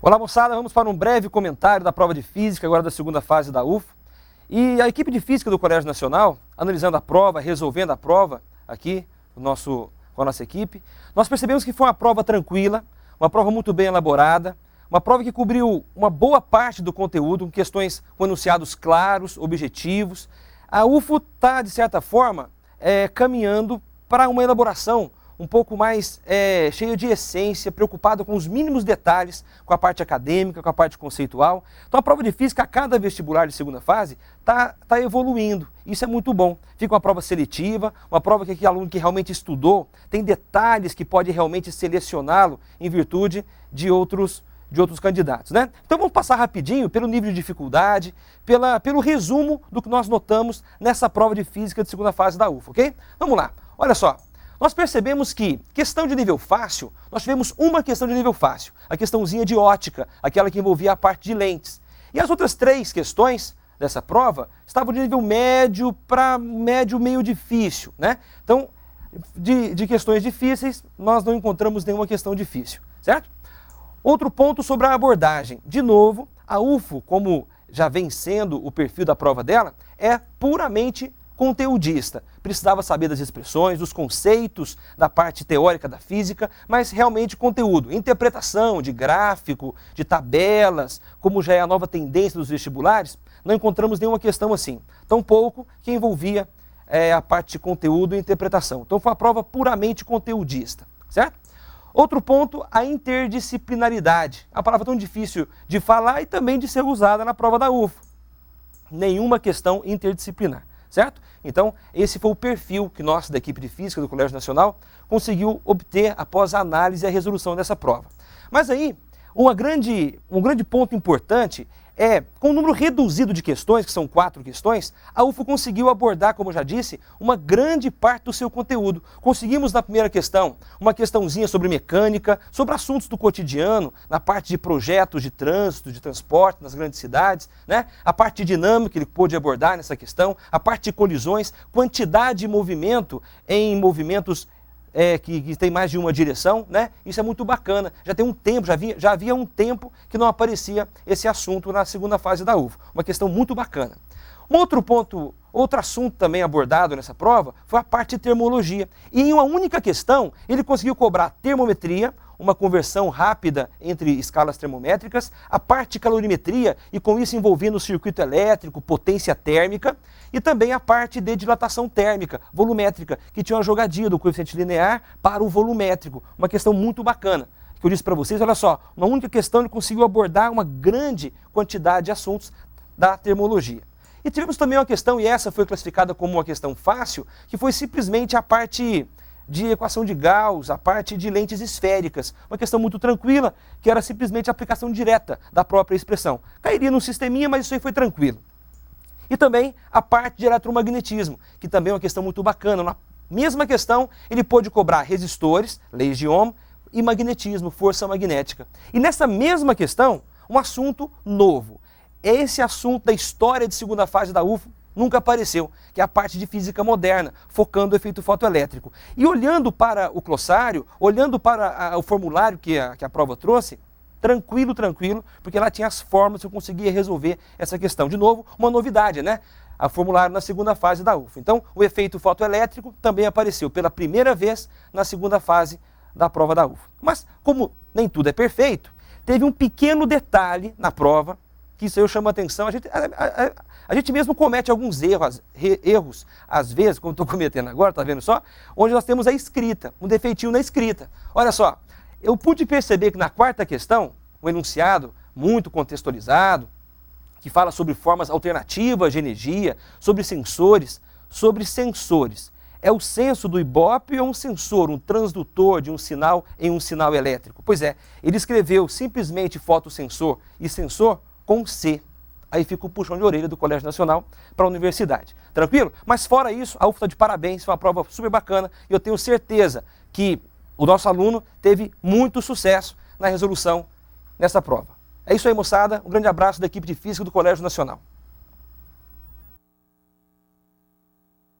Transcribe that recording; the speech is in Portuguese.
Olá, moçada, vamos para um breve comentário da prova de Física, agora da segunda fase da UFO. E a equipe de Física do Colégio Nacional, analisando a prova, resolvendo a prova aqui com a nossa equipe, nós percebemos que foi uma prova tranquila, uma prova muito bem elaborada, uma prova que cobriu uma boa parte do conteúdo, com questões com enunciados claros, objetivos. A UFO está, de certa forma, caminhando para uma elaboração um pouco mais cheia de essência, preocupada com os mínimos detalhes, com a parte acadêmica, com a parte conceitual. Então a prova de Física, a cada vestibular de segunda fase, está evoluindo. Isso é muito bom. Fica uma prova seletiva, uma prova que aquele aluno que realmente estudou tem detalhes que pode realmente selecioná-lo em virtude de outros candidatos, né? Então vamos passar rapidinho pelo nível de dificuldade, pelo resumo do que nós notamos nessa prova de Física de segunda fase da UFO, ok? Vamos lá. Olha só. Nós percebemos que, questão de nível fácil, nós tivemos uma questão de nível fácil, a questãozinha de ótica, aquela que envolvia a parte de lentes. E as outras três questões dessa prova estavam de nível médio para médio meio difícil, né? Então, de questões difíceis, nós não encontramos nenhuma questão difícil, certo? Outro ponto sobre a abordagem. De novo, a UFO, como já vem sendo o perfil da prova dela, é puramente conteudista. Precisava saber das expressões, dos conceitos da parte teórica da física, mas realmente conteúdo, interpretação de gráfico, de tabelas, como já é a nova tendência dos vestibulares, não encontramos nenhuma questão assim. Tampouco que envolvia a parte de conteúdo e interpretação. Então foi uma prova puramente conteudista, certo? Outro ponto, a interdisciplinaridade. A palavra tão difícil de falar e também de ser usada na prova da UFO. Nenhuma questão interdisciplinar. Certo? Então, esse foi o perfil que nós, da equipe de Física do Colégio Nacional, conseguiu obter após a análise e a resolução dessa prova. Mas aí, um grande ponto importante é, com um número reduzido de questões, que são 4 questões, a UFO conseguiu abordar, como eu já disse, uma grande parte do seu conteúdo. Conseguimos na primeira questão, uma questãozinha sobre mecânica, sobre assuntos do cotidiano, na parte de projetos de trânsito, de transporte nas grandes cidades, né? A parte de dinâmica ele pôde abordar nessa questão, a parte de colisões, quantidade de movimento em movimentos que tem mais de uma direção, né? Isso é muito bacana. Já tem um tempo, já havia um tempo que não aparecia esse assunto na segunda fase da UFO. Uma questão muito bacana. Um outro assunto também abordado nessa prova foi a parte de termologia. E em uma única questão, ele conseguiu cobrar termometria, uma conversão rápida entre escalas termométricas, a parte de calorimetria, e com isso envolvendo o circuito elétrico, potência térmica, e também a parte de dilatação térmica, volumétrica, que tinha uma jogadinha do coeficiente linear para o volumétrico. Uma questão muito bacana. Que eu disse para vocês, olha só, uma única questão ele conseguiu abordar uma grande quantidade de assuntos da termologia. E tivemos também uma questão, e essa foi classificada como uma questão fácil, que foi simplesmente a parte de equação de Gauss, a parte de lentes esféricas. Uma questão muito tranquila, que era simplesmente a aplicação direta da própria expressão. Cairia num sisteminha, mas isso aí foi tranquilo. E também a parte de eletromagnetismo, que também é uma questão muito bacana. Na mesma questão, ele pôde cobrar resistores, leis de Ohm, e magnetismo, força magnética. E nessa mesma questão, um assunto novo. Esse assunto da história de segunda fase da UFO nunca apareceu, que é a parte de física moderna, focando o efeito fotoelétrico. E olhando para o glossário, olhando para o formulário que a prova trouxe, tranquilo, porque lá tinha as fórmulas que eu conseguia resolver essa questão. De novo, uma novidade, né? A formulário na segunda fase da UFO. Então, o efeito fotoelétrico também apareceu pela primeira vez na segunda fase da prova da UFO. Mas, como nem tudo é perfeito, teve um pequeno detalhe na prova, que isso aí eu chamo a atenção. A gente mesmo comete alguns erros, às vezes, como estou cometendo agora, tá vendo só? Onde nós temos a escrita, um defeitinho na escrita. Olha só, eu pude perceber que na quarta questão, um enunciado muito contextualizado, que fala sobre formas alternativas de energia, sobre sensores. É o senso do Ibope ou um sensor, um transdutor de um sinal em um sinal elétrico? Pois é, ele escreveu simplesmente fotossensor e sensor com C. Aí fica o puxão de orelha do Colégio Nacional para a universidade. Tranquilo? Mas fora isso, a UFO está de parabéns, foi uma prova super bacana e eu tenho certeza que o nosso aluno teve muito sucesso na resolução nessa prova. É isso aí, moçada. Um grande abraço da equipe de Física do Colégio Nacional.